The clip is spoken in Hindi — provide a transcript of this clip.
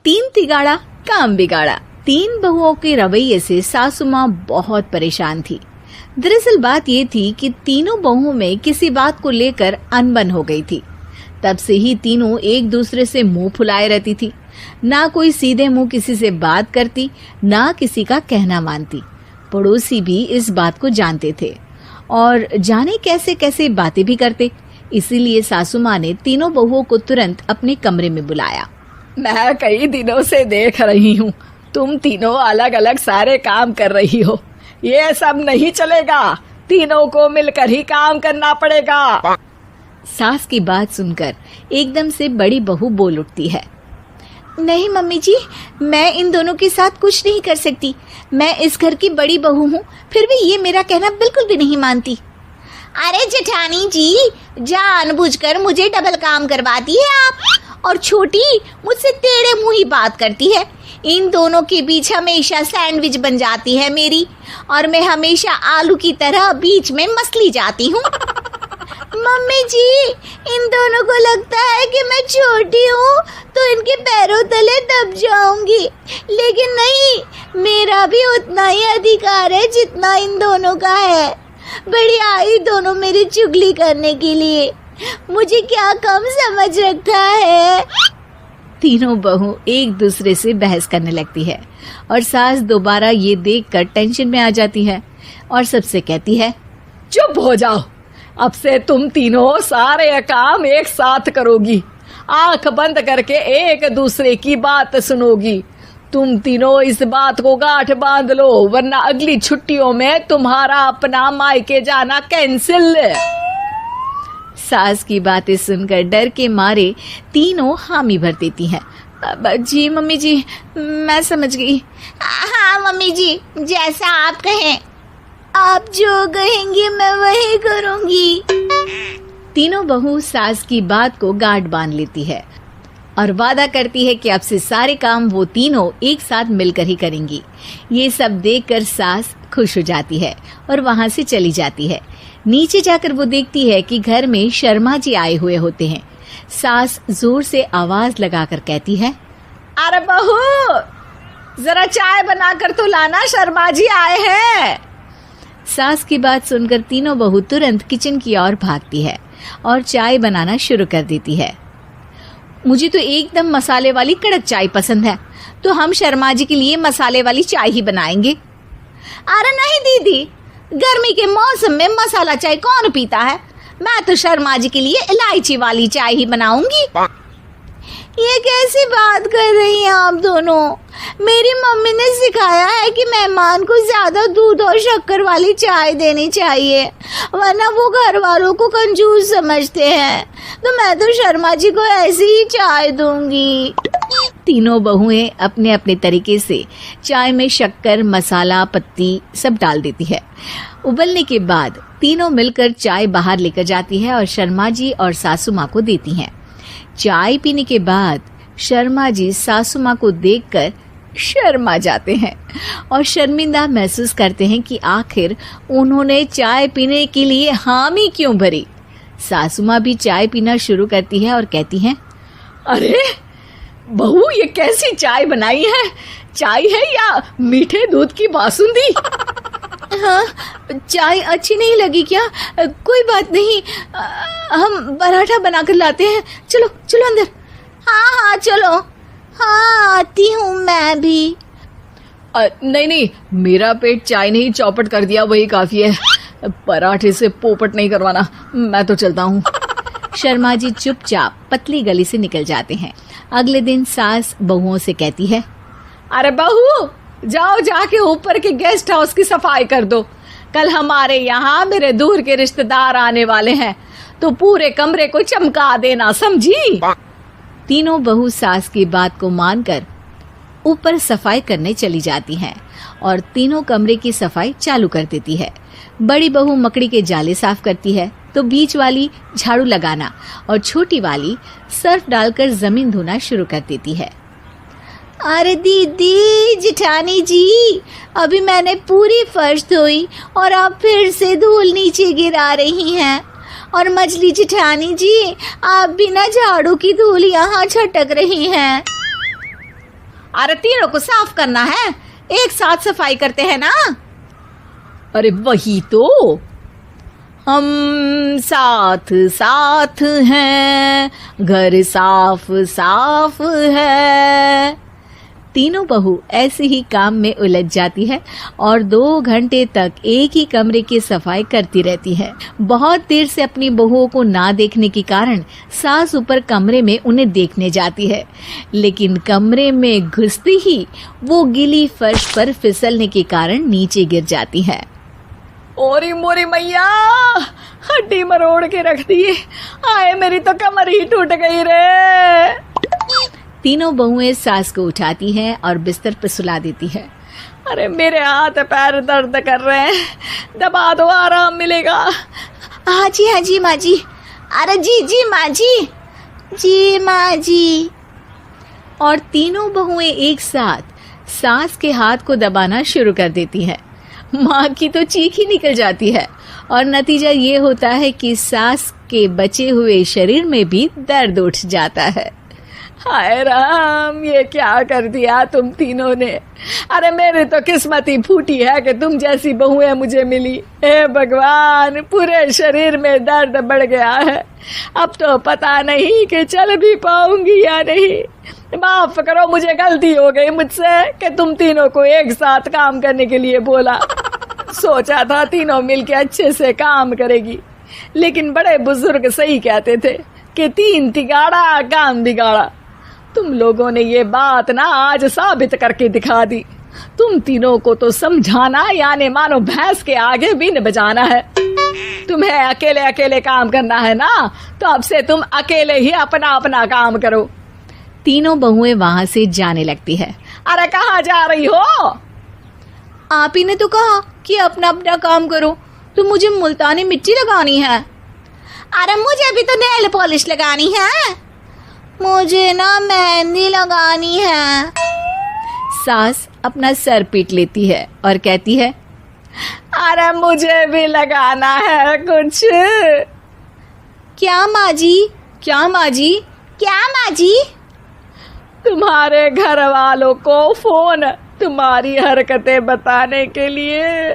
तीन तिगाड़ा काम बिगाड़ा। तीन बहुओं के रवैये से सासू माँ बहुत परेशान थी। दरअसल बात ये थी कि तीनों बहुओं में किसी बात को लेकर अनबन हो गई थी। तब से ही तीनों एक दूसरे से मुंह फुलाए रहती थी। ना कोई सीधे मुंह किसी से बात करती, ना किसी का कहना मानती। पड़ोसी भी इस बात को जानते थे और जाने कैसे कैसे बातें भी करते। इसीलिए सासू माँ ने तीनों बहुओं को तुरंत अपने कमरे में बुलाया। मैं कई दिनों से देख रही हूँ, तुम तीनों अलग अलग सारे काम कर रही हो। ये सब नहीं चलेगा, तीनों को मिलकर ही काम करना पड़ेगा। सास की बात सुनकर एकदम से बड़ी बहू बोल उठती है। नहीं मम्मी जी, मैं इन दोनों के साथ कुछ नहीं कर सकती। मैं इस घर की बड़ी बहू हूँ, फिर भी ये मेरा कहना बिल्कुल भी नहीं मानती। अरे जेठानी जी, जानबूझकर मुझे डबल काम करवाती है आप। और छोटी मुझसे टेढ़े मुंह ही बात करती है। इन दोनों के बीच हमेशा सैंडविच बन जाती है मेरी, और मैं हमेशा आलू की तरह बीच में मसली जाती हूँ। मम्मी जी, इन दोनों को लगता है कि मैं छोटी हूँ तो इनके पैरों तले दब जाऊंगी, लेकिन नहीं, मेरा भी उतना ही अधिकार है जितना इन दोनों का है। बड़ी आई दोनों मेरी चुगली करने के लिए, मुझे क्या कम समझ रखा है। तीनों बहू एक दूसरे से बहस करने लगती है और सास दोबारा ये देखकर टेंशन में आ जाती है और सबसे कहती है, चुप हो जाओ, अब से तुम तीनों सारे काम एक साथ करोगी, आंख बंद करके एक दूसरे की बात सुनोगी। तुम तीनों इस बात को गांठ बांध लो, वरना अगली छुट्टियों में तुम्हारा अपना मायके जाना कैंसिल। सास की बातें सुनकर डर के मारे तीनों हामी भर देती हैं। जी मम्मी जी, मैं समझ गई। हाँ मम्मी जी, जैसा आप कहें। आप जो कहेंगी मैं वही करूंगी। तीनों बहू सास की बात को गांठ बांध लेती है और वादा करती है कि अब से सारे काम वो तीनों एक साथ मिलकर ही करेंगी। ये सब देखकर सास खुश हो जाती है और वहां से चली जाती है। नीचे जाकर वो देखती है कि घर में शर्मा जी आए हुए होते हैं। सास जोर से आवाज लगाकर कहती है, अरे बहू, जरा चाय बनाकर तो लाना, शर्मा जी आए हैं। सास की बात सुनकर तीनों बहू तुरंत किचन की ओर भागती है और चाय बनाना शुरू कर देती है। मुझे तो एकदम मसाले वाली कड़क चाय पसंद है, तो हम शर्मा जी के लिए मसाले वाली चाय ही बनाएंगे। अरे नहीं दीदी, गर्मी के मौसम में मसाला चाय कौन पीता है? मैं तो शर्मा जी के लिए इलायची वाली चाय ही बनाऊंगी। ये कैसी बात कर रही हैं आप दोनों? मेरी मम्मी ने सिखाया है कि मेहमान को ज्यादा दूध और शक्कर वाली चाय देनी चाहिए, वरना वो घर वालों को कंजूस समझते हैं। तो मैं तो शर्मा जी को ऐसी ही चाय दूंगी। तीनों बहुएं अपने अपने तरीके से चाय में शक्कर, मसाला, पत्ती सब डाल देती है। उबलने के बाद तीनों मिलकर चाय बाहर लेकर जाती है और शर्मा जी और सासू माँ को देती हैं। चाय पीने के बाद शर्मा जी सासू माँ को देखकर शर्मा जाते हैं और शर्मिंदा महसूस करते हैं कि आखिर उन्होंने चाय पीने के लिए हामी क्यों भरी। सासू माँ भी चाय पीना शुरू करती है और कहती हैं, अरे बहू, ये कैसी चाय बनाई है? चाय है या मीठे दूध की बासुंदी? हाँ, चाय अच्छी नहीं लगी क्या? कोई बात नहीं, हम पराठा बनाकर लाते हैं। चलो चलो अंदर। हाँ चलो। हाँ, आती हूँ मैं भी। नहीं, मेरा पेट चाय ने ही चौपट कर दिया, वही काफी है। पराठे से पोपट नहीं करवाना, मैं तो चलता हूँ। शर्मा जी चुपचाप पतली गली से निकल जाते हैं। अगले दिन सास बहुओं से कहती है, अरे बहू, जाओ जाके ऊपर के गेस्ट हाउस की सफाई कर दो। कल हमारे यहाँ मेरे दूर के रिश्तेदार आने वाले हैं, तो पूरे कमरे को चमका देना, समझी? तीनों बहू सास की बात को मानकर ऊपर सफाई करने चली जाती हैं और तीनों कमरे की सफाई चालू कर देती है। बड़ी बहू मकड़ी के जाले साफ करती है, तो बीच वाली झाड़ू लगाना और छोटी वाली सर्फ डालकर जमीन धोना शुरू कर देती है। अरे दीदी, जेठानी जी, अभी मैंने पूरी फर्श धोई और आप फिर से धूल नीचे गिरा रही हैं। और मछली जेठानी जी, आप बिना झाड़ू की धूल यहाँ छटक रही हैं। अरे तीनों को साफ करना है, एक साथ सफाई करते हैं ना। अरे वही तो, हम साथ साथ हैं, घर साफ साफ है। तीनों बहू ऐसे ही काम में उलझ जाती है और 2 घंटे तक एक ही कमरे की सफाई करती रहती है। बहुत देर से अपनी बहुओं को ना देखने के कारण सास ऊपर कमरे में उन्हें देखने जाती है, लेकिन कमरे में घुसती ही वो गीली फर्श पर फिसलने के कारण नीचे गिर जाती है। ओरी मोरी मैया, हड्डी मरोड़ के रख दी। आए मेरी तो कमर ही टूट गई रे। तीनों बहुएं सास को उठाती हैं और बिस्तर पर सुला देती है। अरे मेरे हाथ पैर दर्द कर रहे हैं, दबा दो, आराम मिलेगा। हाँ जी माँ जी। अरे जी माँ जी माँ जी। और तीनों बहुएं एक साथ सास के हाथ को दबाना शुरू कर देती हैं। माँ की तो चीख ही निकल जाती है और नतीजा ये होता है कि सास के बचे हुए शरीर में भी दर्द उठ जाता है। हाय राम, ये क्या कर दिया तुम तीनों ने। अरे मेरी तो किस्मत ही फूटी है कि तुम जैसी बहुएं मुझे मिली। हे भगवान, पूरे शरीर में दर्द बढ़ गया है। अब तो पता नहीं कि चल भी पाऊंगी या नहीं। माफ करो, मुझे गलती हो गई मुझसे कि तुम तीनों को एक साथ काम करने के लिए बोला। सोचा था तीनों मिलके अच्छे से काम करेगी, लेकिन बड़े बुजुर्ग सही कहते थे कि 3 तिगाड़ा काम बिगाड़ा। तुम लोगों ने ये बात ना आज साबित करके दिखा दी। तुम तीनों को तो समझाना यानी मानो भैंस के आगे बीन बजाना है। तुम्हें अकेले अकेले काम करना है ना, तो अब से तुम अकेले ही अपना अपना काम करो। तीनों बहुएं वहां से जाने लगती है। अरे कहाँ जा रही हो? आप ही ने तो कहा कि अपना अपना काम तो मुझे मुल्तानी मिट्टी लगानी है। अरे मुझे भी तो नेल पॉलिश लगानी है, मुझे ना मेहंदी लगानी है। सास अपना सर पीट लेती है और कहती है, अरे मुझे भी लगाना है कुछ। क्या माँ जी? क्या माँ जी? क्या माँ जी? तुम्हारे घर वालों को फोन तुम्हारी हरकतें बताने के लिए।